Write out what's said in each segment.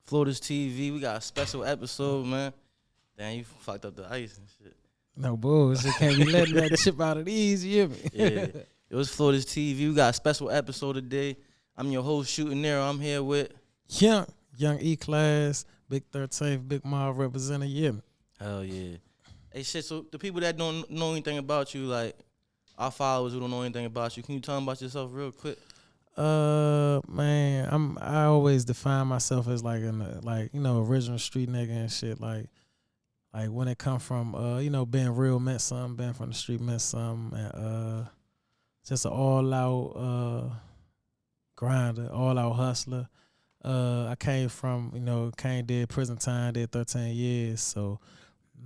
Florida's TV. We got a special episode, man. Damn, you fucked up the ice and shit. No bullshit. Can't be letting that chip out of these, you hear me? Yeah. It was Florida's TV. We got a special episode today. I'm your host, Shooting Nero. I'm here with Young E-Class, Big 13th, Big Mob representative, you hear me? Hell yeah. Hey, shit, so the people that don't know anything about you, like our followers who don't know anything about you, can you tell them about yourself real quick? Man, I always define myself as like original street nigga and shit. Like when it come from being real meant something, being from the street meant something, and just an all out grinder, all out hustler. I came from did prison time, did 13 years, so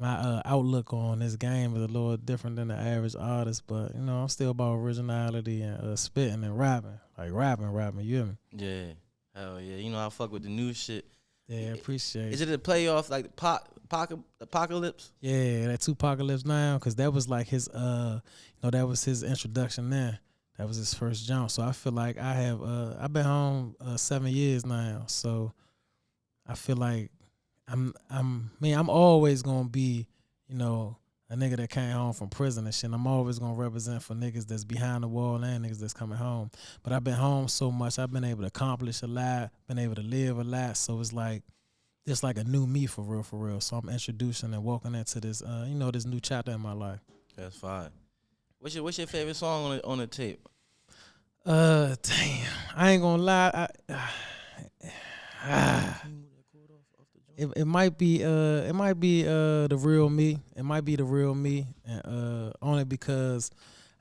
my outlook on this game is a little different than the average artist, but I'm still about originality and spitting and rapping, like rapping. You hear me? Yeah, hell yeah. I fuck with the new shit. Yeah, appreciate it. Is it a playoff like Apocalypse? Yeah, that Mobpocalypse now, because that was like his that was his introduction there. That was his first jump. So I feel like I've been home 7 years now, so I feel like I'm always gonna be, a nigga that came home from prison and shit. I'm always gonna represent for niggas that's behind the wall and niggas that's coming home. But I've been home so much, I've been able to accomplish a lot, been able to live a lot. So it's like a new me for real. So I'm introducing and walking into this, this new chapter in my life. That's fine. What's your favorite song on the tape? Damn, I ain't gonna lie. It might be the real me. It might be the real me, and only because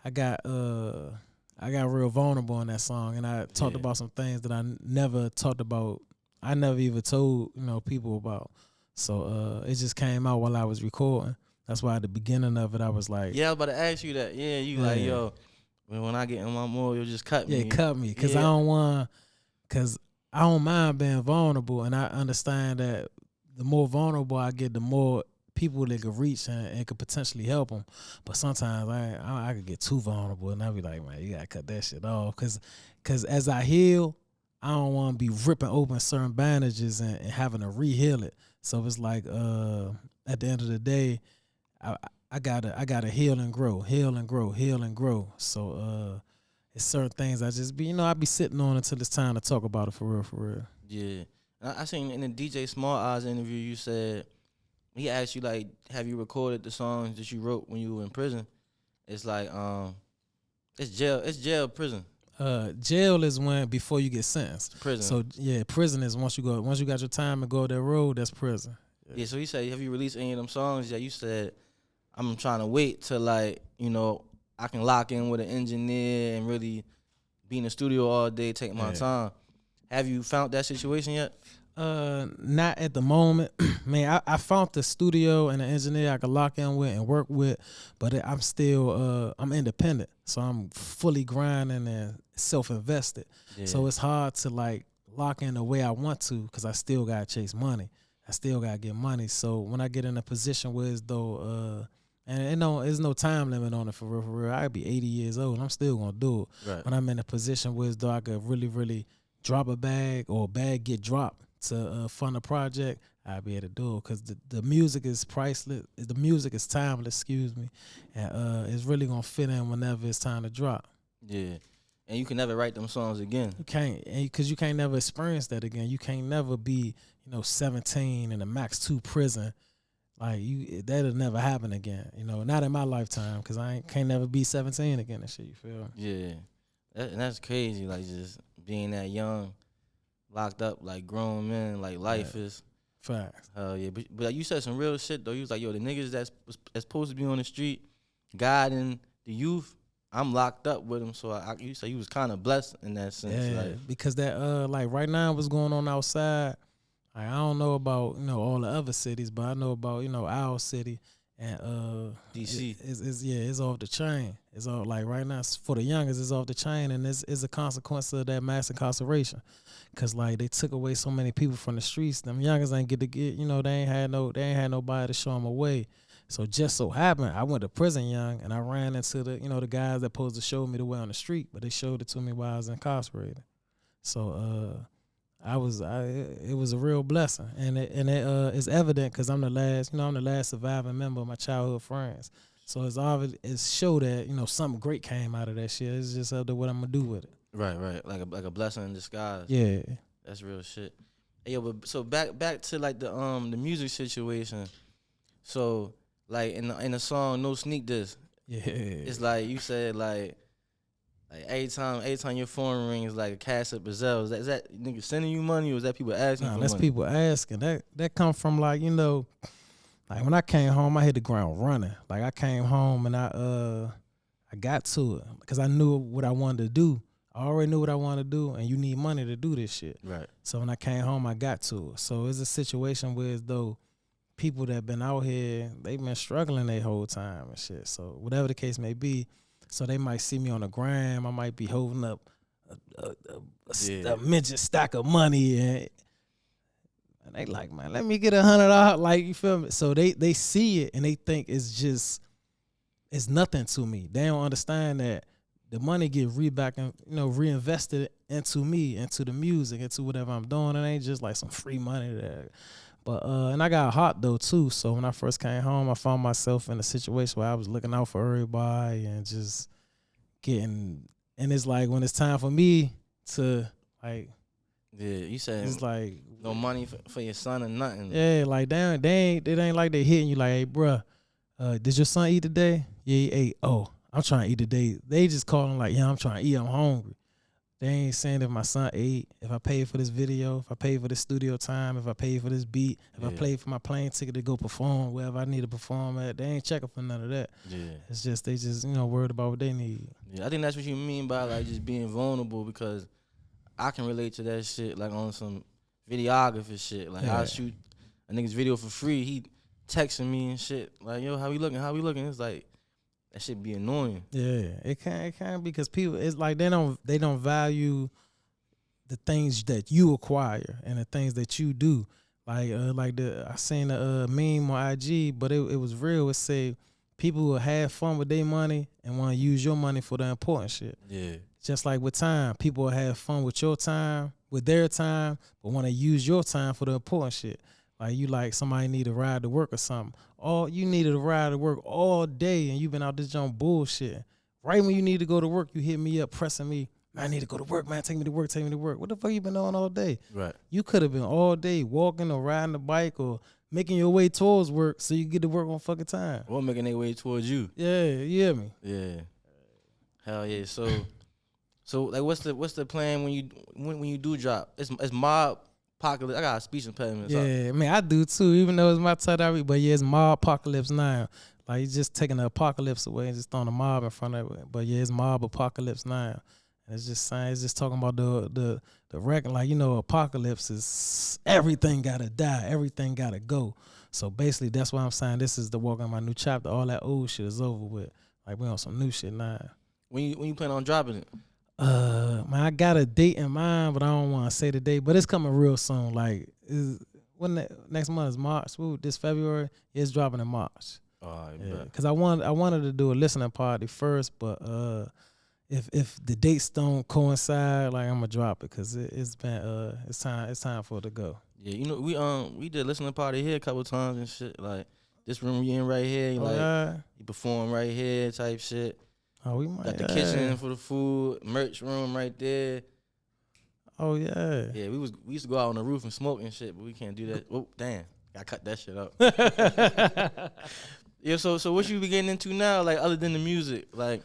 I got real vulnerable in that song, and I talked about some things that I never talked about. I never even told people about. So it just came out while I was recording. That's why at the beginning of it, I was like, yeah, I was about to ask you that. Yeah, like, yo, when I get in my mood, you'll just cut me. Yeah, cut me, because I don't mind being vulnerable, and I understand that the more vulnerable I get, the more people that could reach and could potentially help them. But sometimes I could get too vulnerable, and I be like, man, you gotta cut that shit off, because as I heal, I don't want to be ripping open certain bandages and having to re-heal it. So it's like at the end of the day, I gotta heal and grow. So it's certain things I just be I be sitting on until it's time to talk about it for real. Yeah. I seen in the DJ Small Eyes interview, you said he asked you, like, have you recorded the songs that you wrote when you were in prison? It's like it's jail, prison. Jail is when before you get sentenced. Prison. So yeah, prison is once you got your time and go that road, that's prison. Yeah. So he said, have you released any of them songs? Yeah, you said I'm trying to wait till I can lock in with an engineer and really be in the studio all day, take my time. Have you found that situation yet? Not at the moment. Man, I found the studio and the engineer I could lock in with and work with, but I'm still I'm independent, so I'm fully grinding and self-invested. Yeah. So it's hard to like lock in the way I want to, because I still gotta chase money. I still gotta get money. So when I get in a position where as though and there's no time limit on it for real. I could be 80 years old, I'm still gonna do it. Right. When I'm in a position where as though I could really drop a bag, or a bag get dropped to fund a project, I'll be able to do it, because the music is priceless. The music is timeless, excuse me, and it's really gonna fit in whenever it's time to drop. Yeah, and you can never write them songs again. You can't, because you can't never experience that again. You can't never be 17 in a Max 2 prison. Like that'll never happen again. Not in my lifetime, because I can't never be 17 again and shit. You feel? Yeah, and that's crazy. Like just being that young, locked up like grown men, like life is facts. Hell yeah, but you said some real shit though. You was like, yo, the niggas that's supposed to be on the street, guiding the youth, I'm locked up with them. So you say you was kind of blessed in that sense. Yeah, like, because that like right now what's going on outside. Like, I don't know about all the other cities, but I know about our city, and DC. It's off the chain. It's all like right now for the youngest, it's off the chain, and it's a consequence of that mass incarceration, cause like they took away so many people from the streets. Them youngest ain't get they ain't had nobody to show them a way. So just so happened I went to prison young, and I ran into the the guys that supposed to show me the way on the street, but they showed it to me while I was incarcerated. So it was a real blessing, and it is evident because I'm the last surviving member of my childhood friends. So it's obvious, it's show that something great came out of that shit. It's just up to what I'm gonna do with it. Right, like a blessing in disguise. Yeah, that's real shit. Hey, yo, but so back to like the music situation. So like in the song No Sneak This, it's like you said like every time your phone rings like a cash up Brazil. Is that nigga sending you money or is that people asking? Nah, for that's money? people asking. That come from like like when I came home, I hit the ground running. Like I came home and I got to it because I knew what I wanted to do. I already knew what I wanted to do, and you need money to do this shit. Right. So when I came home, I got to it. So it's a situation where as though people that been out here, they've been struggling their whole time and shit. So whatever the case may be, so they might see me on the gram. I might be holding up a midget stack of money, and they like, man, let me get $100. Like, you feel me? So they see it and they think it's nothing to me. They don't understand that the money get reinvested into me, into the music, into whatever I'm doing. It ain't just like some free money there. But and I got hot though too. So when I first came home, I found myself in a situation where I was looking out for everybody and just getting. And it's like when it's time for me to like. Yeah, you said it's like no money for your son or nothing. Yeah, like it ain't like they hitting you like, hey, bruh, did your son eat today? Yeah, he ate. Oh, I'm trying to eat today. They just calling like, yeah, I'm trying to eat. I'm hungry. They ain't saying if my son ate, if I paid for this video, if I paid for this studio time, if I paid for this beat, if I paid for my plane ticket to go perform wherever I need to perform at. They ain't checking for none of that. Yeah, it's just they just worried about what they need. Yeah, I think that's what you mean by like just being vulnerable because I can relate to that shit like on some videography shit. Like I'll shoot a nigga's video for free. He texting me and shit like, yo, how we looking? It's like that shit be annoying. Yeah, it can because people, it's like they don't value the things that you acquire and the things that you do. Like I seen a meme on IG, but it was real. It said people will have fun with their money and want to use your money for the important shit. Yeah. Just like with time, people will have fun with your time, with their time, but want to use your time for the important shit. Like you like somebody need a ride to work or something. You needed a ride to work all day and you've been out this junk bullshit. Right when you need to go to work, you hit me up pressing me. Man, I need to go to work, man. Take me to work. What the fuck you been on all day? Right. You could have been all day walking or riding the bike or making your way towards work so you get to work on fucking time. Or making their way towards you. Yeah, you hear me? Yeah. Hell yeah. So like what's the plan when you do drop? It's Mobpocalypse. I got a speech impediment. Yeah, I mean I do too, even though it's my title, but yeah, it's Mobpocalypse now. Like he's just taking the apocalypse away and just throwing a mob in front of it. But yeah, it's Mobpocalypse now. And it's just talking about the record, like apocalypse is everything gotta die, everything gotta go. So basically that's why I'm saying this is the walk on my new chapter. All that old shit is over with. Like we on some new shit now. When you plan on dropping it? Man, I got a date in mind, but I don't want to say the date. But it's coming real soon. Like, next month is March. This February, it's dropping in March. Oh, yeah. Because I wanted to do a listening party first, but if the dates don't coincide, like I'm gonna drop it because it's time for it to go. Yeah, we did a listening party here a couple of times and shit. Like this room we in right here, you perform right here type shit. Oh, we might got the kitchen for the food, merch room right there. Oh yeah. Yeah, we used to go out on the roof and smoke and shit, but we can't do that. Oh damn, I cut that shit up. Yeah, so what you be getting into now, like other than the music, like?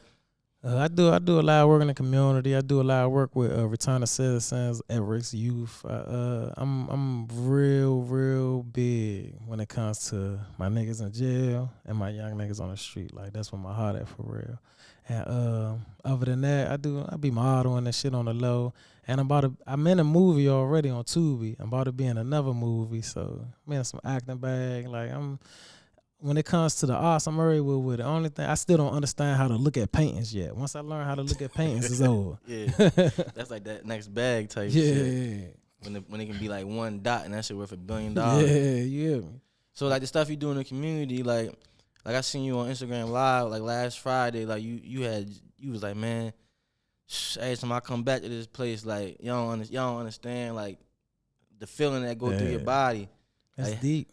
I do a lot of work in the community. I do a lot of work with returning citizens, at-risk youth. I'm real big when it comes to my niggas in jail and my young niggas on the street. Like that's where my heart at for real. And other than that, I be modeling and shit on the low. And I'm in a movie already on Tubi. I'm about to be in another movie, so I'm in some acting bag. Like when it comes to the arts, I'm already with the only thing I still don't understand how to look at paintings yet. Once I learn how to look at paintings, it's over. Yeah, that's like that next bag type shit. When it can be like one dot and that shit worth $1 billion. Yeah. So like the stuff you do in the community, like I seen you on Instagram Live like last Friday. Like you was like, man, every time I come back to this place, like y'all don't understand. Like the feeling that go through your body. That's like, deep.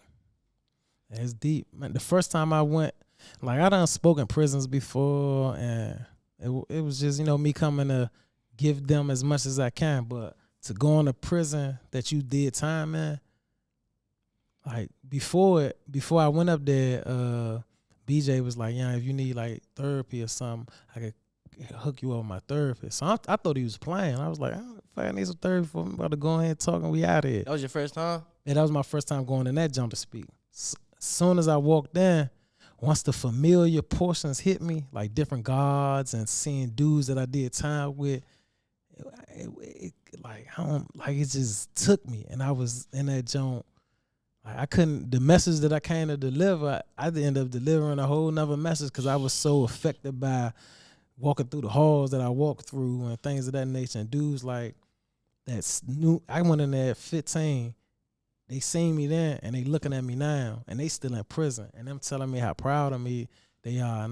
That's deep. Man, the first time I went, like I done spoke in prisons before, and it was just, me coming to give them as much as I can. But to go in a prison that you did time in, like before I went up there, BJ was like, yeah, if you need like therapy or something, I could hook you up with my therapist. So I thought he was playing. I was like, if I need some therapy for me, I'm about to go ahead and talk and we out of here. That was your first time? Yeah, that was my first time going in that jump to speak. As soon as I walked in, once the familiar portions hit me, like different gods and seeing dudes that I did time with, it just took me, and I was in that jump. I couldn't. The message that I came to deliver, I ended up delivering a whole nother message because I was so affected by walking through the halls that I walked through and things of that nature. And dudes like that's new. I went in there at 15. They seen me then, and they looking at me now, and they still in prison, and them telling me how proud of me they are,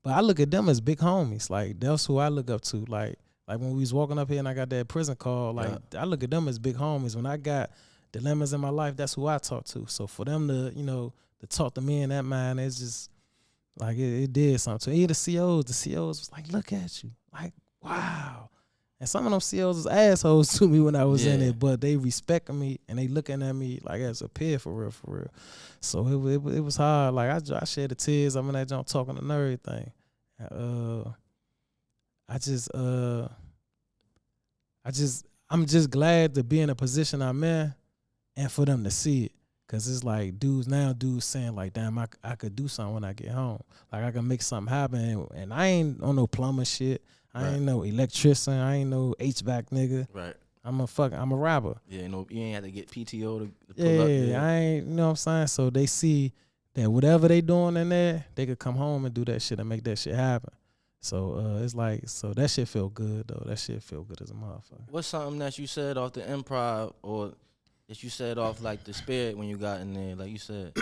but I look at them as big homies. Like that's who I look up to. Like when we was walking up here and I got that prison call, I look at them as big homies. When I got dilemmas in my life, that's who I talk to. So for them to, to talk to me in that mind, it's just like it did something. To even the COs was like, look at you, like wow. And some of them COs was assholes to me when I was in it, but they respecting me and they looking at me like as a peer for real. So it was hard. Like I shed the tears. I'm in that jump talking and everything. I'm just glad to be in a position I'm in and for them to see it. Cause it's like dudes saying like, damn, I could do something when I get home. Like I can make something happen. And I ain't on no plumber shit. I ain't no electrician. I ain't no HVAC nigga. Right. I'm a rapper. Yeah, you ain't have to get PTO to pull up. Yeah, I ain't, you know what I'm saying? So they see that whatever they doing in there, they could come home and do that shit and make that shit happen. So it's like, so that shit feel good though. That shit feel good as a motherfucker. What's something that you said off the improv or that you said off like the spirit when you got in there, like you said?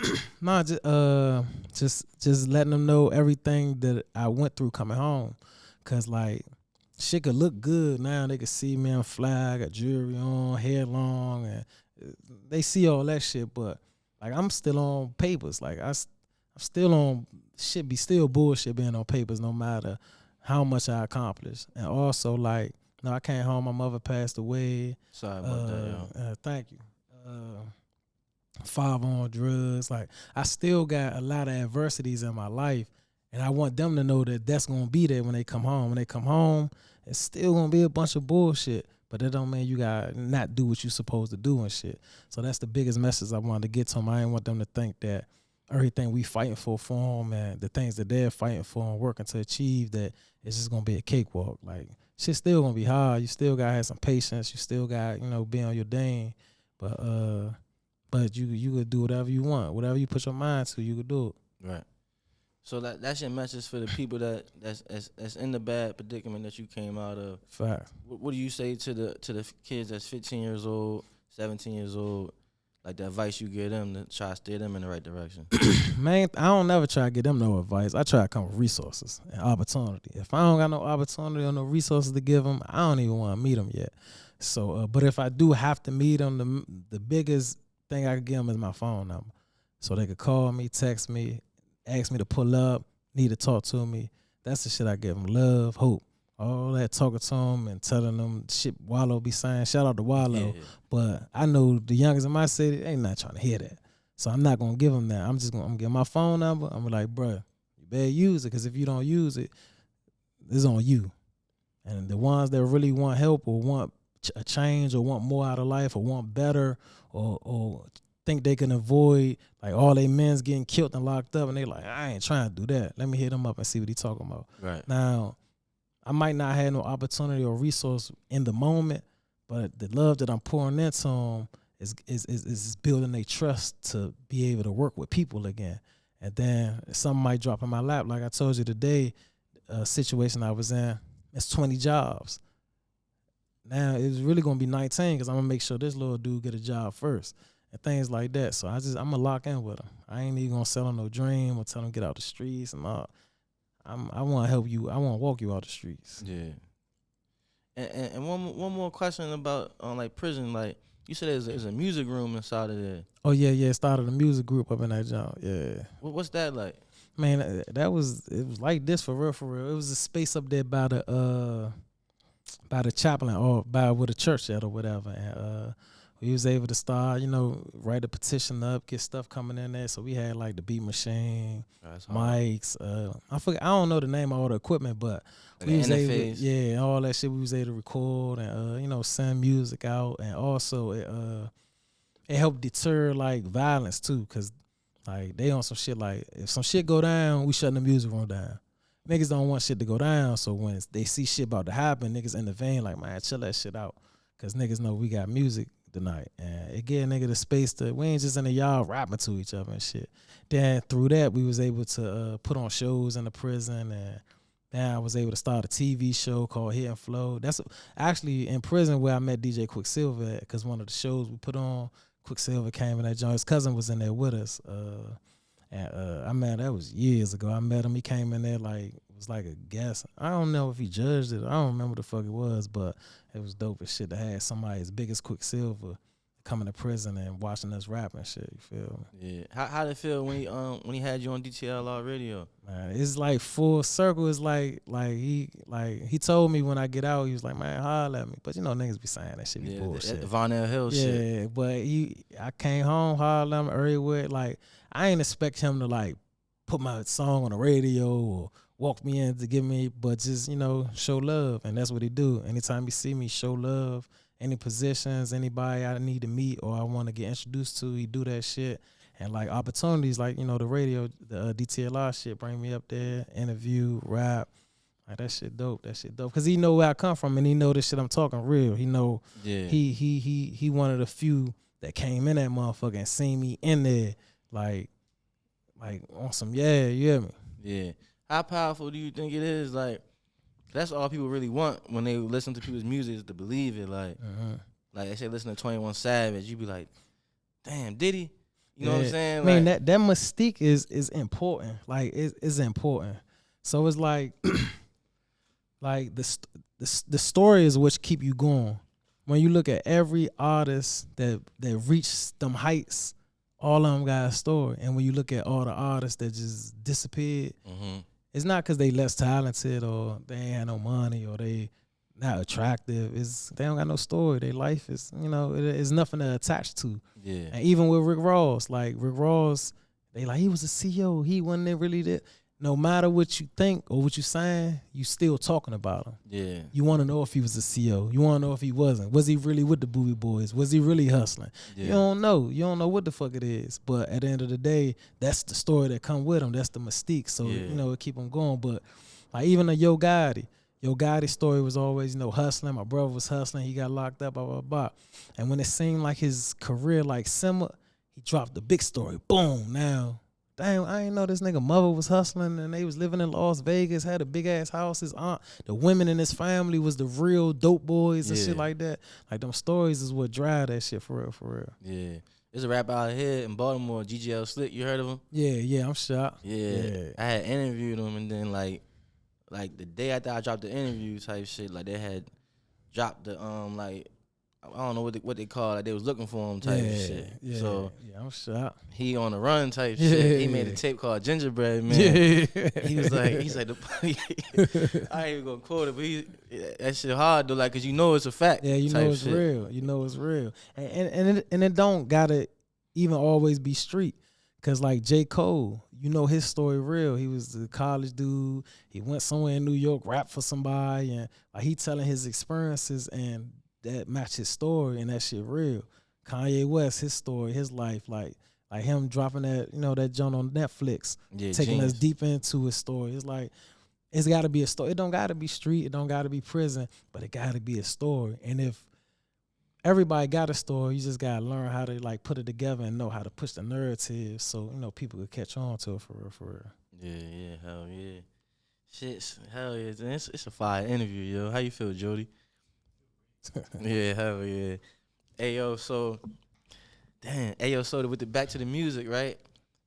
Nah, just letting them know everything that I went through coming home. Cause like shit could look good now. They could see me on fly, I got jewelry on, hair long, and they see all that shit. But like I'm still on papers. Like I'm still on shit. Be still bullshit being on papers, no matter how much I accomplish. And also like, I came home. My mother passed away. Sorry about that. Yo. Thank you. 5 on drugs. Like I still got a lot of adversities in my life. And I want them to know that that's going to be there when they come home. When they come home, it's still going to be a bunch of bullshit. But that don't mean you got to not do what you're supposed to do and shit. So that's the biggest message I wanted to get to them. I didn't want them to think that everything we fighting for them and the things that they're fighting for and working to achieve, that it's just going to be a cakewalk. Like, shit's still going to be hard. You still got to have some patience. You still got, be on your dang. But you could do whatever you want. Whatever you put your mind to, you could do it. Right. So that's your message for the people that's in the bad predicament that you came out of. Fact. What do you say to the kids that's 15 years old, 17 years old, like the advice you give them to try to steer them in the right direction? Man, I don't never try to give them no advice. I try to come with resources and opportunity. If I don't got no opportunity or no resources to give them, I don't even want to meet them yet. So, but if I do have to meet them, the biggest thing I could give them is my phone number. So they could call me, text me, ask me to pull up, need to talk to me. That's the shit I give them. Love, hope. All that talking to them and telling them shit Wallow be saying. Shout out to Wallow. Yeah. But I know the youngest in my city, they ain't not trying to hear that. So I'm not going to give them that. I'm going to give my phone number. I'm like, bruh, you better use it, because if you don't use it, it's on you. And the ones that really want help or want a change or want more out of life or want better or think they can avoid like all they men's getting killed and locked up, and they like, I ain't trying to do that. Let me hit him up and see what he talking about. Right. Now, I might not have no opportunity or resource in the moment, but the love that I'm pouring into them is building their trust to be able to work with people again. And then something might drop in my lap. Like I told you today, a situation I was in, it's 20 jobs. Now it's really gonna be 19 because I'm gonna make sure this little dude get a job first and things like that. So I'm gonna lock in with him. I ain't even gonna sell him no dream or tell him get out the streets and all. I want to help you. I want to walk you out the streets. Yeah. And one more question about like prison. Like You said there's a music room inside of there. Oh yeah. Started a music group up in that joint. Yeah. What's that like? Man, it was like this for real, for real. It was a space up there by the chaplain or by where the church at or whatever. And we was able to start, write a petition up, get stuff coming in there. So we had like the beat machine, mics. I don't know the name of all the equipment, but Like we was interface. able, all that shit we was able to record and send music out, and also it helped deter like violence too, cause like they on some shit like if some shit go down, we shutting the music room down. Niggas don't want shit to go down, so when they see shit about to happen, niggas intervene like, man, chill that shit out, cause niggas know we got music tonight, and it gave nigga the space to, we ain't just in the yard rapping to each other and shit. Then through that, we was able to put on shows in the prison, and then I was able to start a TV show called Hit and Flow. That's actually in prison where I met DJ Quicksilver at, cause one of the shows we put on, Quicksilver came in that joint. His cousin was in there with us. I met, that was years ago. I met him. He came in there like, it was like a guest. I don't know if he judged it. I don't remember the fuck it was, but it was dope as shit to have somebody as big as Quicksilver coming to prison and watching us rap and shit. You feel me? Yeah. How did it feel when he had you on DTLR radio? Man, it's like full circle. It's like he told me when I get out, he was like, man, holler at me. But niggas be saying that shit be bullshit. The Von L. Hill shit. Yeah, but I came home, holler at him everywhere. Like, I ain't expect him to like put my song on the radio or walk me in to give me, but just, show love. And that's what he do. Anytime he see me, show love. Any positions, anybody I need to meet or I want to get introduced to, he do that shit. And like opportunities, like, the radio, the DTLR shit, bring me up there, interview, rap. Like, that shit dope. That shit dope. Cause he know where I come from, and he know this shit I'm talking real. He know he one of the few that came in that motherfucker and seen me in there, like on some, you hear me? Yeah. How powerful do you think it is? Like, that's all people really want when they listen to people's music, is to believe it. Like, like they say, listen to 21 Savage, you be like, damn, did he? You know what I'm saying? I mean, that mystique is important. Like, it's important. So it's like, like the story is what keep you going. When you look at every artist that reached them heights, all of them got a story. And when you look at all the artists that just disappeared, it's not because they less talented or they ain't had no money or they not attractive. It's they don't got no story. Their life is, it's nothing to attach to. Yeah. And even with Rick Ross, they like, he was a CEO. He wasn't really there. No matter what you think or what you saying, you still talking about him. Yeah. You want to know if he was a CEO. You want to know if he wasn't. Was he really with the Boobie Boys? Was he really hustling? Yeah. You don't know. You don't know what the fuck it is. But at the end of the day, that's the story that come with him. That's the mystique. So, it keep him going. But like even a Yo Gotti's story was always, hustling. My brother was hustling. He got locked up, blah, blah, blah. And when it seemed like his career like simmer, he dropped the big story. Boom, now. Damn, I ain't know this nigga mother was hustling and they was living in Las Vegas, had a big ass house. His aunt, the women in his family was the real dope boys and shit like that. Like, them stories is what drive that shit for real, for real. Yeah. There's a rapper out here in Baltimore, GGL Slick. You heard of him? Yeah, I'm shocked. Yeah. I had interviewed him, and then like the day after I dropped the interview type shit, like they had dropped the I don't know what they call it. They was looking for him type shit. Yeah, so I'm shocked. He on the run type shit. He made a tape called Gingerbread Man. Yeah. He's like I ain't even gonna quote it, but that shit hard though, like, cause it's a fact. Yeah, it's shit. real. It's real. And it don't gotta even always be street. Cause like J. Cole, his story real. He was a college dude. He went somewhere in New York, rapped for somebody, and like he telling his experiences and that match his story, and that shit real. Kanye West, his story, his life, like him dropping that, that joint on Netflix, taking us deep into his story. It's like, it's got to be a story. It don't got to be street. It don't got to be prison, but it got to be a story. And if everybody got a story, you just got to learn how to like put it together and know how to push the narrative so, people could catch on to it for real. Yeah, hell yeah. Shit, hell yeah. It's a fire interview, yo. How you feel, Jody? Yeah, hell yeah. So with the back to the music, right?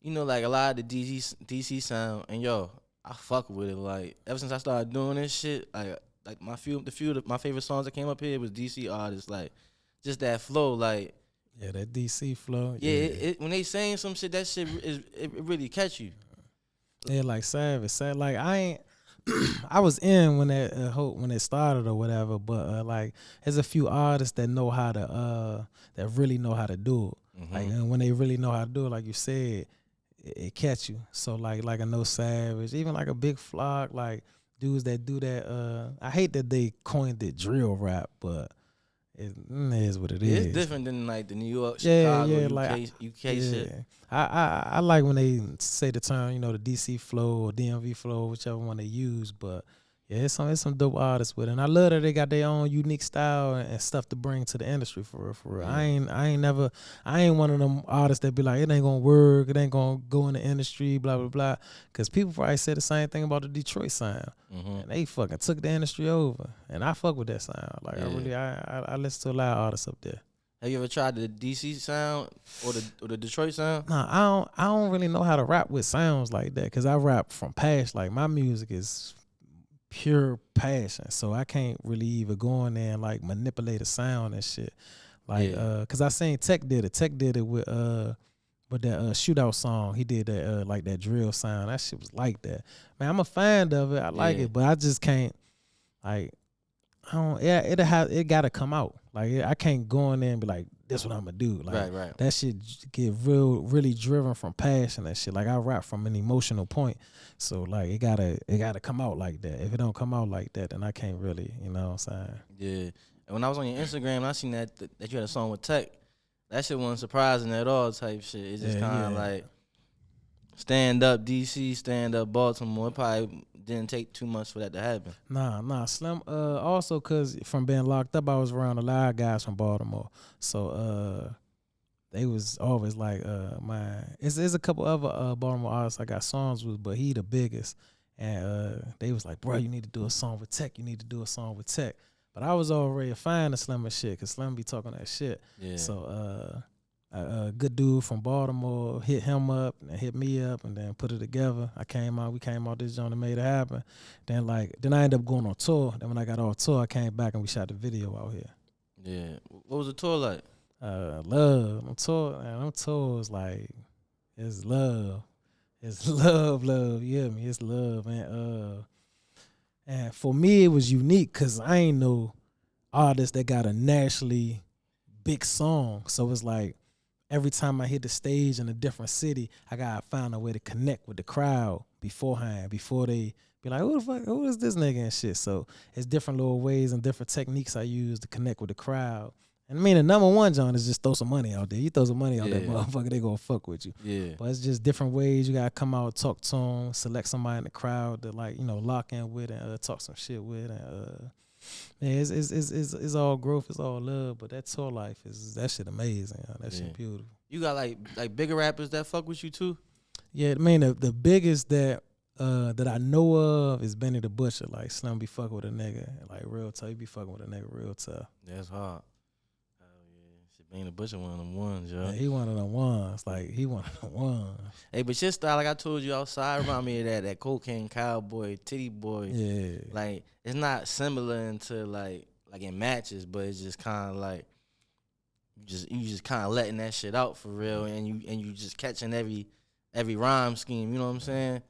Like a lot of the DC sound, and I fuck with it. Like, ever since I started doing this shit, like my favorite songs that came up here was DC artists, like just that flow, like. Yeah, that DC flow. Yeah, when they saying some shit, that shit it really catch you. Yeah, like Savage. Like I ain't. I was in when that when it started or whatever, but like there's a few artists that know how to that really know how to do it. Mm-hmm. Like and when they really know how to do it, like you said, it catch you. So like a No Savage, even like a Big Flock, like dudes that do that. I hate that they coined it drill rap, but it is what it is. It's different than like the New York, Chicago, UK, like, UK shit. I like when they say the term, you know, the DC flow or DMV flow, whichever one they use. But yeah, it's some dope artists with it. And I love that they got their own unique style and stuff to bring to the industry for real, for real. Yeah. I ain't one of them artists that be like, it ain't gonna work, it ain't gonna go in the industry, blah blah blah. Cause people probably say the same thing about the Detroit sound. And they fucking took the industry over. And I fuck with that sound. Like I listen to a lot of artists up there. Have you ever tried the DC sound or the Detroit sound? Nah, I don't really know how to rap with sounds like that because I rap from passion. Like my music is pure passion, so I can't really even go in there and like manipulate a sound and shit. Like, cause I seen Tech did it with that shootout song. He did that like that drill sound. That shit was like that. Man, I'm a fan of it. I like it, but I just can't like. I don't. Yeah, it gotta come out. Like I can't go in there and be like, "This what I'm gonna do." Like right. That shit get really driven from passion and shit. Like I rap from an emotional point, so like it gotta come out like that. If it don't come out like that, then I can't really, you know what I'm saying? Yeah. And when I was on your Instagram, I seen that you had a song with Tech. That shit wasn't surprising at all. Type shit. It's just kind of like stand up DC, stand up Baltimore. It probably didn't take too much for that to happen. Nah, Slim. Also, cause from being locked up, I was around a lot of guys from Baltimore, so they was always like, man, there's a couple other Baltimore artists I got songs with, but he the biggest, and they was like, bro, you need to do a song with Tech. You need to do a song with Tech. But I was already a fan of Slim and shit, cause Slim be talking that shit. Yeah. So a good dude from Baltimore hit him up and hit me up and then put it together. We came out this joint and made it happen. Then I ended up going on tour. Then when I got off tour, I came back and we shot the video out here. Yeah. What was the tour like? Love. I'm tour, man. Them tours like it's love. It's love. You hear me? It's love, man. And for me it was unique because I ain't no artist that got a nationally big song. So it's like every time I hit the stage in a different city, I gotta find a way to connect with the crowd beforehand, before they be like, who is this nigga and shit. So it's different little ways and different techniques I use to connect with the crowd. And I mean, the number one, John, is just throw some money out there. You throw some money out that motherfucker, they gonna fuck with you. Yeah. But it's just different ways. You gotta come out, talk to them, select somebody in the crowd to like, lock in with and talk some shit with. And it's all growth, it's all love. But that tour life that shit amazing. That shit beautiful. You got like bigger rappers that fuck with you too? Yeah, I mean the biggest that I know of is Benny the Butcher. Like Slim be fucking with a nigga, like real tough. He be fucking with a nigga real tough. That's hard. Benny the Butcher one of them ones, yo. Yeah, he one of them ones. Like he one of them ones. Hey, but your style, like I told you outside, remind me of that cocaine cowboy, titty boy. Yeah. Like it's not similar into like in matches, but it's just kind of like you just kind of letting that shit out for real, and you just catching every rhyme scheme. You know what I'm saying?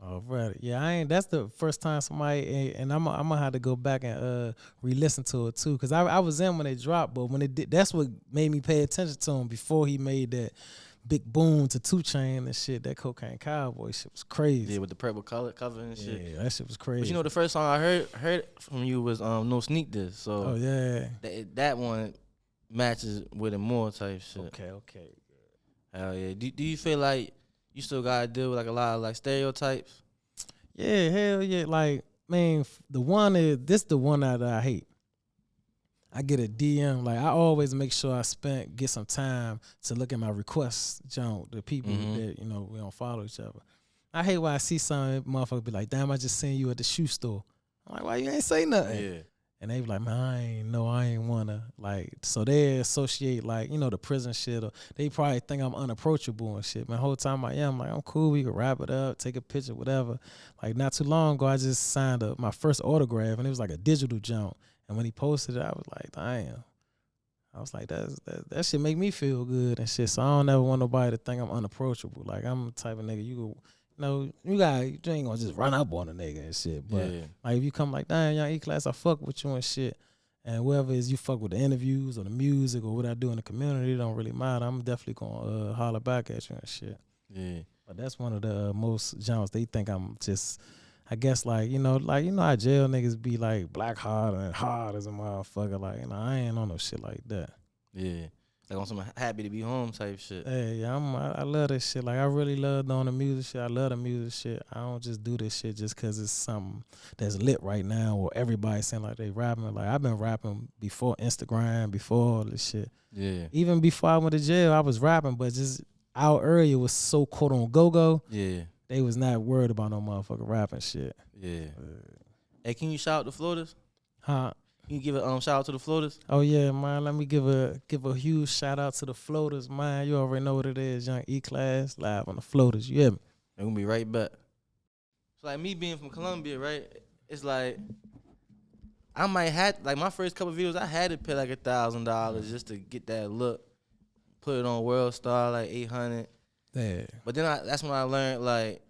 Oh, right. Yeah, that's the first time somebody, and I'm gonna have to go back and re-listen to it too, because I was in when they dropped, but when it did, that's what made me pay attention to him before he made that big boom to 2 Chainz and shit. That Cocaine Cowboy shit was crazy. Yeah, with the purple color cover and shit. Yeah, that shit was crazy. But the first song I heard from you was No Sneak This. So oh yeah, that one matches with it more type shit. Okay. Hell yeah. Do you feel like you still gotta deal with like a lot of like stereotypes? Yeah, hell yeah. Like, man, the one that I hate. I get a DM. Like, I always make sure I get some time to look at my requests, the people that, we don't follow each other. I hate when I see some motherfuckers be like, damn, I just seen you at the shoe store. I'm like, why you ain't say nothing? Yeah. And they be like, man, I ain't wanna. Like, so they associate, like, the prison shit, or they probably think I'm unapproachable and shit. Man, the whole time I'm like, I'm cool, we can wrap it up, take a picture, whatever. Like, not too long ago, I just signed my first autograph, and it was like a digital jump. And when he posted it, I was like, damn. I was like, that shit make me feel good and shit. So I don't ever want nobody to think I'm unapproachable. Like I'm the type of nigga you ain't gonna just run up on a nigga and shit. But like if you come like, damn, young E-Class, I fuck with you and shit. And whoever is you fuck with the interviews or the music or what I do in the community, it don't really matter. I'm definitely gonna holler back at you and shit. Yeah. But that's one of the most genres. They think I'm just, I guess like how jail niggas be like black hard and hard as a motherfucker. Like I ain't on no shit like that. Yeah. Like on some happy to be home type shit. Yeah, I love this shit. Like I really love doing the music shit. I love the music shit. I don't just do this shit just cause it's something that's lit right now or everybody saying like they rapping. Like I've been rapping before Instagram, before all this shit. Yeah. Even before I went to jail, I was rapping, but just our area was so quote on go. Yeah. They was not worried about no motherfucking rapping shit. Yeah. Hey, can you shout out the floaters? Huh? Can you give a shout out to the floaters? Oh yeah, man. Let me give a huge shout out to the floaters, man. You already know what it is, young E-Class live on the floaters. You hear me? They're gonna be right back. So like me being from Columbia, right? It's like I might have like my first couple of videos, I had to pay like $1,000 just to get that look. Put it on World Star like 800. Yeah. But then that's when I learned like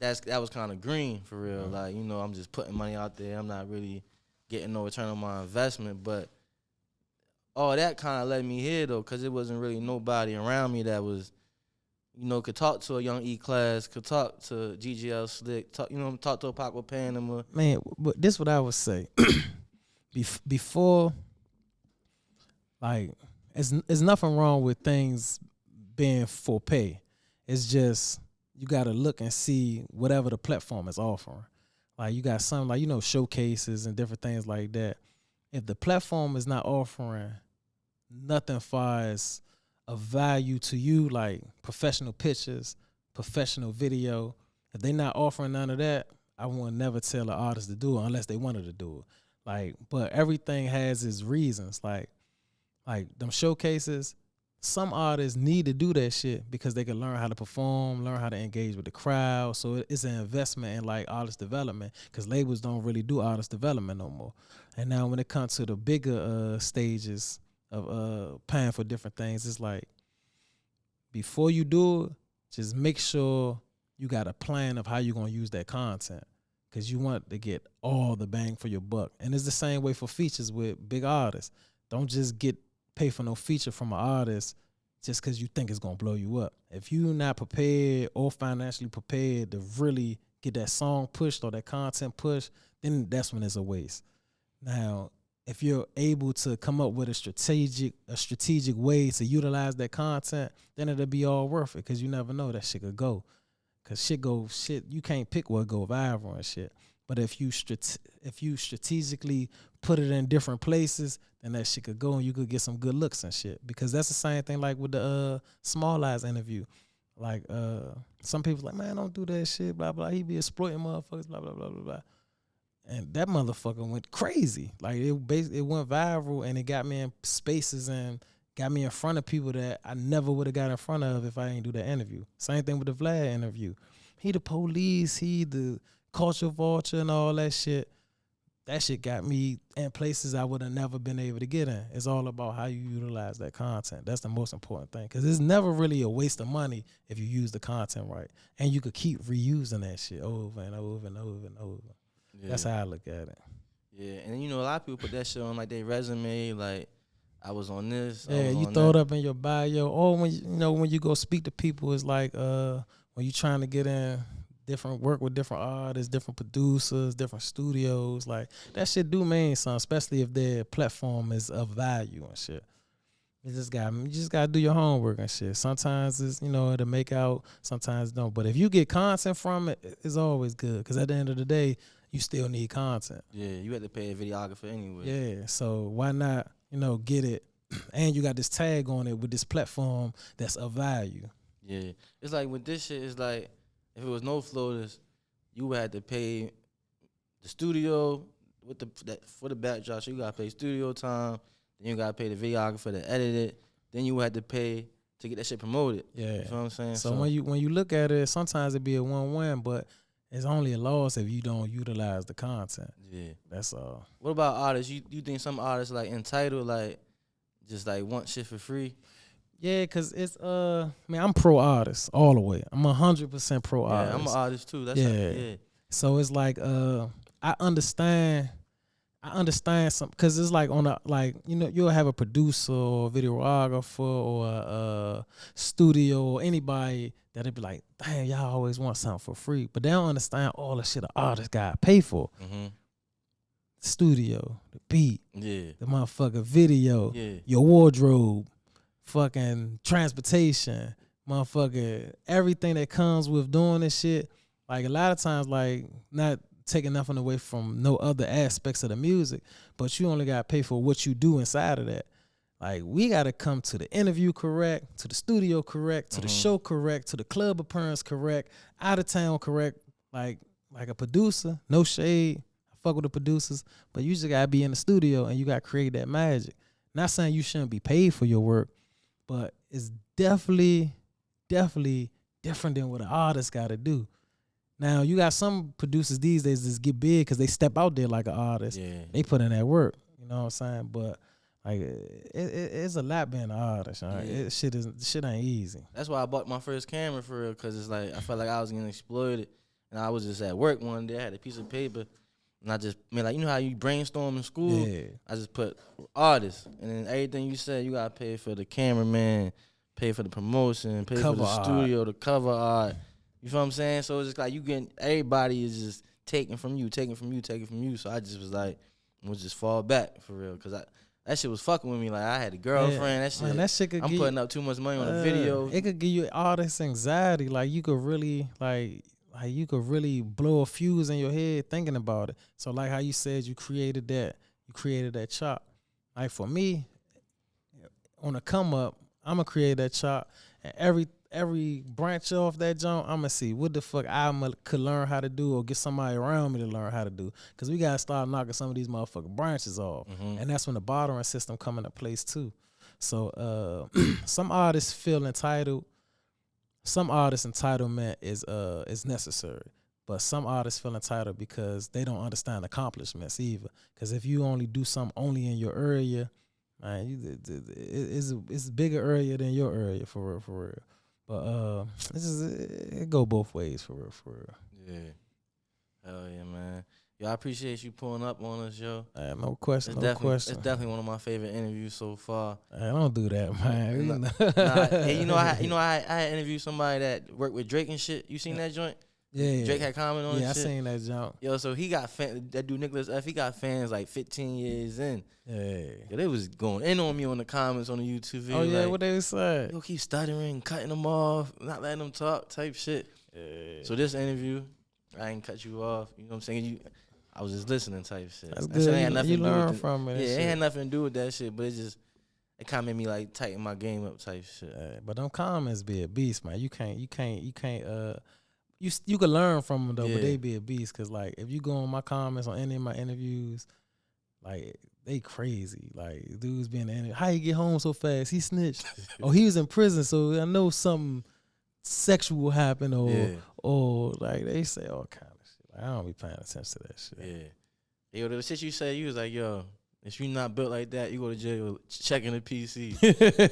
that was kind of green for real. Like I'm just putting money out there. I'm not really getting no return on my investment, but all that kind of led me here though, cause it wasn't really nobody around me that was, could talk to a young E-Class, could talk to GGL Slick, talk to a Paco Panama. Man, but this what I would say. Before, like, there's nothing wrong with things being for pay. It's just you gotta look and see whatever the platform is offering. Like you got some like showcases and different things like that. If the platform is not offering nothing far as a value to you, like professional pictures, professional video, if they're not offering none of that, I will never tell an artist to do it unless they wanted to do it. Like, but everything has its reasons. Like them showcases, some artists need to do that shit because they can learn how to perform, learn how to engage with the crowd. So it's an investment in like artist development because labels don't really do artist development no more. And now when it comes to the bigger stages of paying for different things, it's like before you do it, just make sure you got a plan of how you're going to use that content because you want to get all the bang for your buck. And it's the same way for features with big artists. Don't just pay for no feature from an artist just because you think it's gonna blow you up. If you're not prepared or financially prepared to really get that song pushed or that content pushed, then that's when it's a waste. Now, if you're able to come up with a strategic way to utilize that content, then it'll be all worth it because you never know that shit could go. Cause shit, you can't pick what go viral and shit. But if you strategically put it in different places, then that shit could go and you could get some good looks and shit. Because that's the same thing like with the Small Eyes interview. Like some people like, man, don't do that shit, blah, blah. He be exploiting motherfuckers, blah, blah, blah, blah, blah. And that motherfucker went crazy. Like it went viral and it got me in spaces and got me in front of people that I never would have got in front of if I didn't do that interview. Same thing with the Vlad interview. He the police, he the culture vulture and all that shit. That shit got me in places I would have never been able to get in. It's all about how you utilize that content. That's the most important thing. Because it's never really a waste of money if you use the content right. And you could keep reusing that shit over and over and over and over. Yeah. That's how I look at it. Yeah, and a lot of people put that shit on like their resume, like I was on this. Yeah, you throw it up in your bio. Or when you go speak to people, it's like when you trying to get in work with different artists, different producers, different studios. Like that shit do mean something, especially if their platform is of value and shit. You just gotta do your homework and shit. Sometimes it's it'll make out, sometimes don't. But if you get content from it, it's always good. Cause at the end of the day, you still need content. Yeah, you have to pay a videographer anyway. Yeah, so why not get it? And you got this tag on it with this platform that's of value. Yeah, it's like with this shit, it's like if it was no floaters, you would have to pay the studio for the backdrop. So you gotta pay studio time. Then you gotta pay the videographer to edit it. Then you would have to pay to get that shit promoted. Yeah, you know what I'm saying. So when you look at it, sometimes it be a 1-1, but it's only a loss if you don't utilize the content. Yeah, that's all. What about artists? You think some artists like entitled, like just like want shit for free. Yeah, cause it's man, I'm pro artist all the way. I'm 100% pro artist. Yeah, I'm an artist too. That's yeah. So it's like I understand some, cause it's like on a, like, you know, you'll have a producer or a videographer or a studio or anybody that'll be like, damn, y'all always want something for free, but they don't understand all the shit an artist gotta pay for. Studio, the beat, the motherfucker video, your wardrobe, fucking transportation, motherfucker, everything that comes with doing this shit. Like a lot of times, like, not taking nothing away from no other aspects of the music, but you only got to pay for what you do inside of that. Like, we got to come to the interview correct, to the studio correct, to the show correct, to the club appearance correct, out of town correct. Like a producer, no shade, I fuck with the producers, but you just got to be in the studio and you got to create that magic. Not saying you shouldn't be paid for your work, but it's definitely different than what an artist got to do. Now, you got some producers these days that get big because they step out there like an artist. Yeah. They put in that work. You know what I'm saying? But like, it's a lot being an artist. Right? Yeah. Shit ain't easy. That's why I bought my first camera for real, because it's like I felt like I was getting exploited. And I was just at work one day. I had a piece of paper. And I just, like, you know how you brainstorm in school? Yeah. I just put artists. And then everything you said, you got to pay for the cameraman, pay for the promotion, pay for the studio, the cover art. You feel what I'm saying? So it's just like you getting, everybody is just taking from you. So I just was like, we'll just fall back for real. Because that shit was fucking with me. Like, I had a girlfriend. That shit could I'm putting up too much money on the video. It could give you artist anxiety. Like, you could really, you could really blow a fuse in your head thinking about it. So like how you said you created that chop. Like for me, on a come up, I'ma create that chop, and every branch off that jump, I'ma see what the fuck could learn how to do or get somebody around me to learn how to do. Cause we gotta start knocking some of these motherfucking branches off. And that's when the bartering system come into place too. So some artists feel entitled. Some artists' entitlement is necessary, but some artists feel entitled because they don't understand accomplishments either. Because if you only do something only in your area, man, it's a bigger area than your area for real. But it go both ways for real. Yeah, hell yeah, man. Yo, I appreciate you pulling up on us, yo. No question. It's definitely one of my favorite interviews so far. Don't do that, man. I had interviewed somebody that worked with Drake and shit. You seen that joint? Yeah. Drake had comment on it. Yeah, I seen that joint. Yo, so he got that dude Nicholas F. He got fans like 15 years in. Yeah. Yo, they was going in on me on the comments on the YouTube video. Oh yeah, like, what they say? Yo, keep stuttering, cutting them off, not letting them talk, type shit. Yeah. So this interview, I ain't cut you off. You know what I'm saying? I was just listening type shit. That's good. Ain't nothing you learn from it. Yeah, it had nothing to do with that shit, but it kind of made me like tighten my game up type shit. But them comments be a beast, man. You can't. You can learn from them though, but they be a beast. Cause like if you go on my comments on any of my interviews, like they crazy. Like dudes being in how you get home so fast? He snitched. Or he was in prison, so I know something sexual happened. Or like they say all kind. I don't be paying attention to that shit. Yeah. Yo, the shit you said, you was like, yo, if you not built like that, you go to jail checking the PC.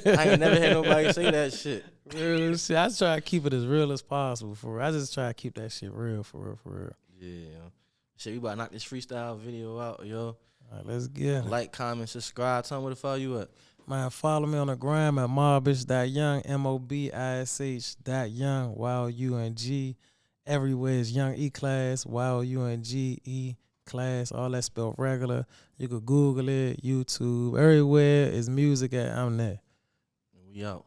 I ain't never had nobody say that shit. Real shit. I try to keep it as real as possible. For real. I just try to keep that shit real, for real. Yeah. Shit, we about to knock this freestyle video out, yo. All right, let's get it. Like, comment, subscribe. Tell me where to follow you at. Man, follow me on the gram at mobish.young, MOBISH.young, YOUNG. Everywhere is Young E Class, YOUNG Class, all that spelled regular. You could Google it, YouTube. Everywhere is music at I'm there. We out.